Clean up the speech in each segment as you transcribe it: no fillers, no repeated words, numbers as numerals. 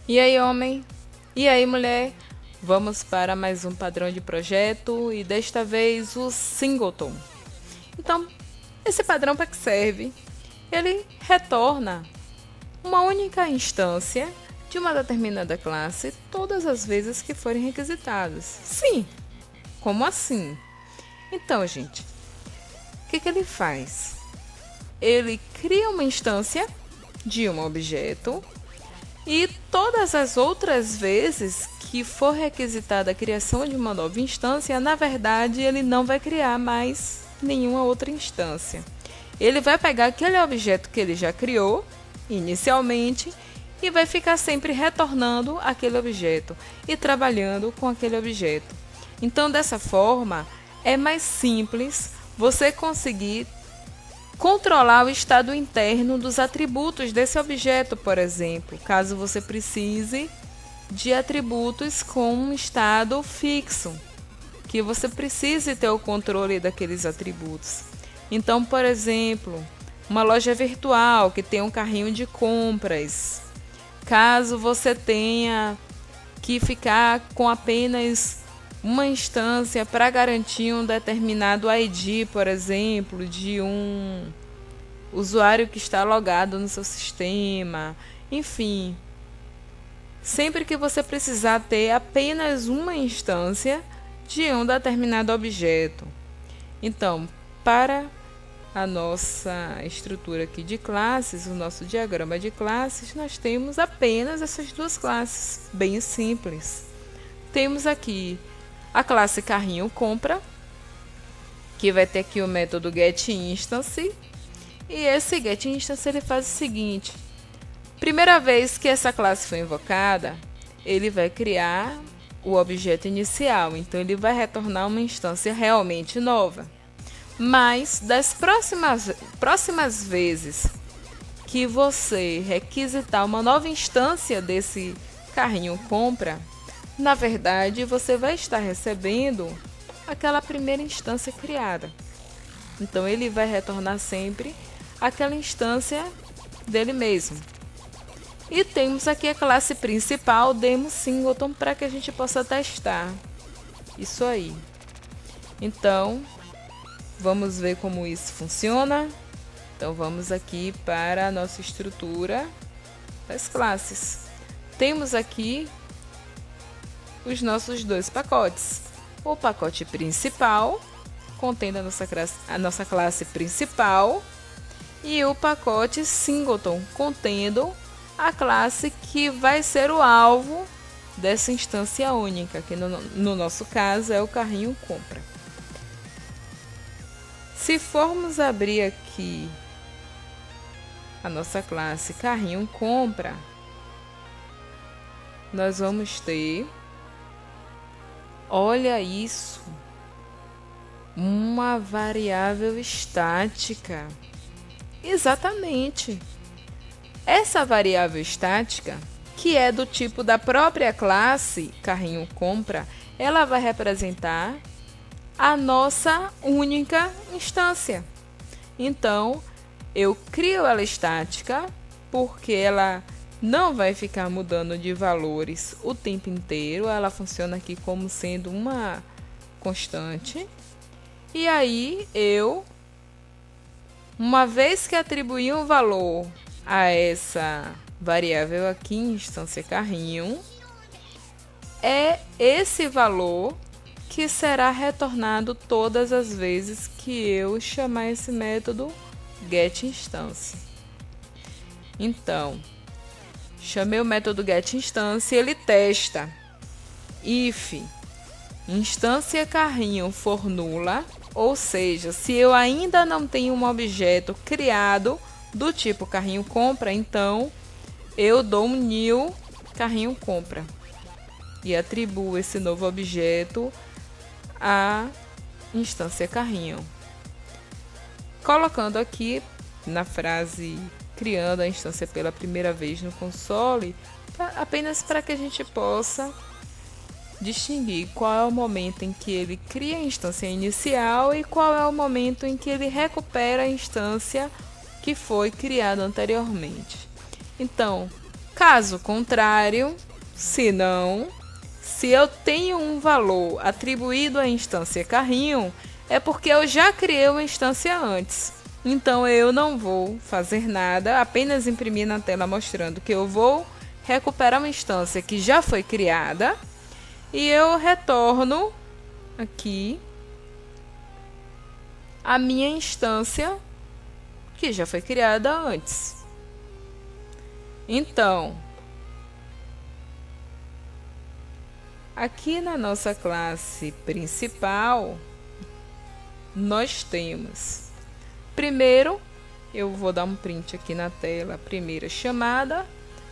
E aí, homem? E aí, mulher? Vamos para mais um padrão de projeto e desta vez o singleton. Então, esse padrão para que serve? Ele retorna uma única instância de uma determinada classe todas as vezes que forem requisitadas. Sim, como assim? Então, gente, o que ele faz? Ele cria uma instância de um objeto e todas as outras vezes que for requisitada a criação de uma nova instância, na verdade, ele não vai criar mais nenhuma outra instância. Ele vai pegar aquele objeto que ele já criou inicialmente e vai ficar sempre retornando aquele objeto e trabalhando com aquele objeto. Então, dessa forma, é mais simples você conseguir controlar o estado interno dos atributos desse objeto, por exemplo, caso você precise de atributos com um estado fixo, que você precise ter o controle daqueles atributos. Então, por exemplo, uma loja virtual que tem um carrinho de compras, caso você tenha que ficar com apenas uma instância para garantir um determinado ID, por exemplo, de um usuário que está logado no seu sistema. Enfim, sempre que você precisar ter apenas uma instância de um determinado objeto. Então, para a nossa estrutura aqui de classes, o nosso diagrama de classes, nós temos apenas essas duas classes, bem simples. Temos aqui a classe carrinho compra, que vai ter aqui o método getInstance, e esse getInstance ele faz o seguinte: primeira vez que essa classe for invocada, ele vai criar o objeto inicial, então ele vai retornar uma instância realmente nova. Mas das próximas vezes que você requisitar uma nova instância desse carrinho compra, na verdade, você vai estar recebendo aquela primeira instância criada. Então, ele vai retornar sempre aquela instância dele mesmo. E temos aqui a classe principal, demo singleton, para que a gente possa testar isso aí. Então, vamos ver como isso funciona. Então, vamos aqui para a nossa estrutura das classes. Temos aqui os nossos dois pacotes. O pacote principal, contendo a nossa classe principal, e o pacote singleton, contendo a classe que vai ser o alvo dessa instância única, que no nosso caso é o carrinho compra. Se formos abrir aqui a nossa classe carrinho compra, nós vamos ter, olha isso, uma variável estática. Exatamente. Essa variável estática, que é do tipo da própria classe carrinho compra, ela vai representar a nossa única instância. Então, eu crio ela estática porque ela não vai ficar mudando de valores o tempo inteiro. Ela funciona aqui como sendo uma constante. E aí, uma vez que atribuí um valor a essa variável aqui, instância carrinho, é esse valor que será retornado todas as vezes que eu chamar esse método getInstance. Então, chamei o método getInstance e ele testa if instância carrinho for nula, ou seja, se eu ainda não tenho um objeto criado do tipo carrinho compra, então eu dou um new carrinho compra e atribuo esse novo objeto à instância carrinho. Colocando aqui na frase criando a instância pela primeira vez no console, apenas para que a gente possa distinguir qual é o momento em que ele cria a instância inicial e qual é o momento em que ele recupera a instância que foi criada anteriormente. Então, Caso contrário, se não, se eu tenho um valor atribuído à instância carrinho, é porque eu já criei uma instância antes. Então eu não vou fazer nada, apenas imprimir na tela mostrando que eu vou recuperar uma instância que já foi criada e eu retorno aqui a minha instância que já foi criada antes. Então, aqui na nossa classe principal, nós temos, primeiro, eu vou dar um print aqui na tela, primeira chamada,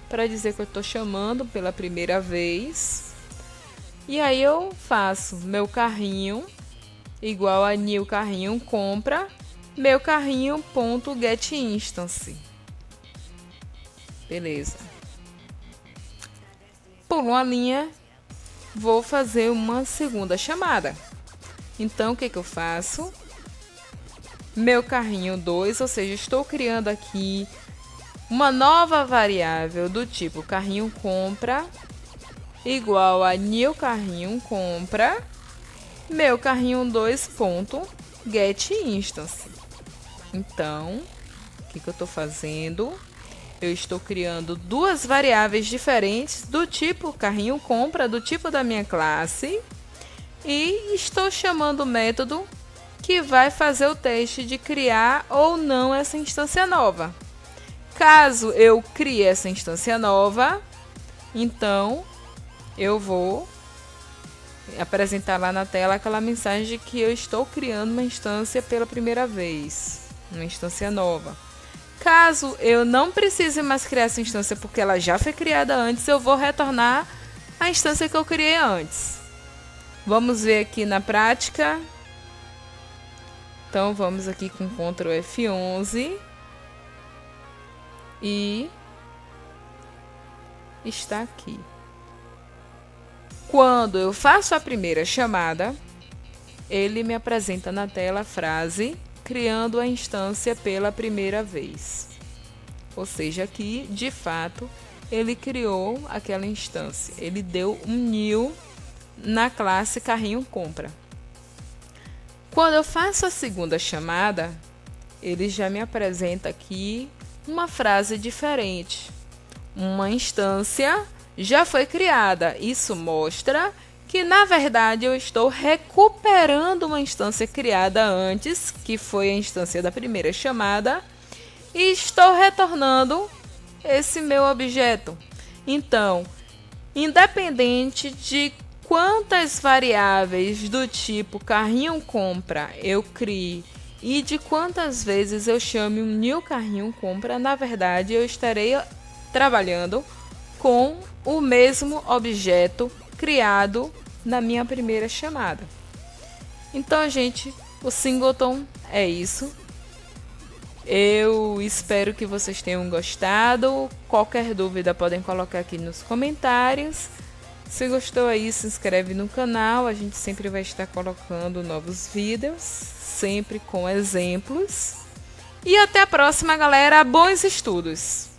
para dizer que eu estou chamando pela primeira vez. E aí eu faço meu carrinho igual a new carrinho compra, meu carrinho.getInstance. Beleza. Por uma linha, vou fazer uma segunda chamada. Então, o que eu faço? Meu carrinho 2, ou seja, estou criando aqui uma nova variável do tipo carrinho compra igual a new carrinho compra, meu carrinho 2.getInstance. Então, o que eu estou fazendo? Eu estou criando duas variáveis diferentes do tipo carrinho compra, do tipo da minha classe, e estou chamando o método que vai fazer o teste de criar ou não essa instância nova. Caso eu crie essa instância nova, então eu vou apresentar lá na tela aquela mensagem de que eu estou criando uma instância pela primeira vez, uma instância nova. Caso eu não precise mais criar essa instância porque ela já foi criada antes, eu vou retornar a instância que eu criei antes. Vamos ver aqui na prática. Então vamos aqui com Ctrl F11 e está aqui. Quando eu faço a primeira chamada, ele me apresenta na tela a frase criando a instância pela primeira vez. Ou seja, aqui, de fato, ele criou aquela instância. Ele deu um new na classe carrinho compra. Quando eu faço a segunda chamada, ele já me apresenta aqui uma frase diferente. Uma instância já foi criada. Isso mostra que, na verdade, eu estou recuperando uma instância criada antes, que foi a instância da primeira chamada, e estou retornando esse meu objeto. Então, independente de quantas variáveis do tipo carrinho compra eu crie e de quantas vezes eu chame um new carrinho compra, na verdade, eu estarei trabalhando com o mesmo objeto criado na minha primeira chamada. Então, gente, o singleton é isso. Eu espero que vocês tenham gostado. Qualquer dúvida podem colocar aqui nos comentários. Se gostou aí, se inscreve no canal. A gente sempre vai estar colocando novos vídeos, sempre com exemplos. E até a próxima, galera. Bons estudos!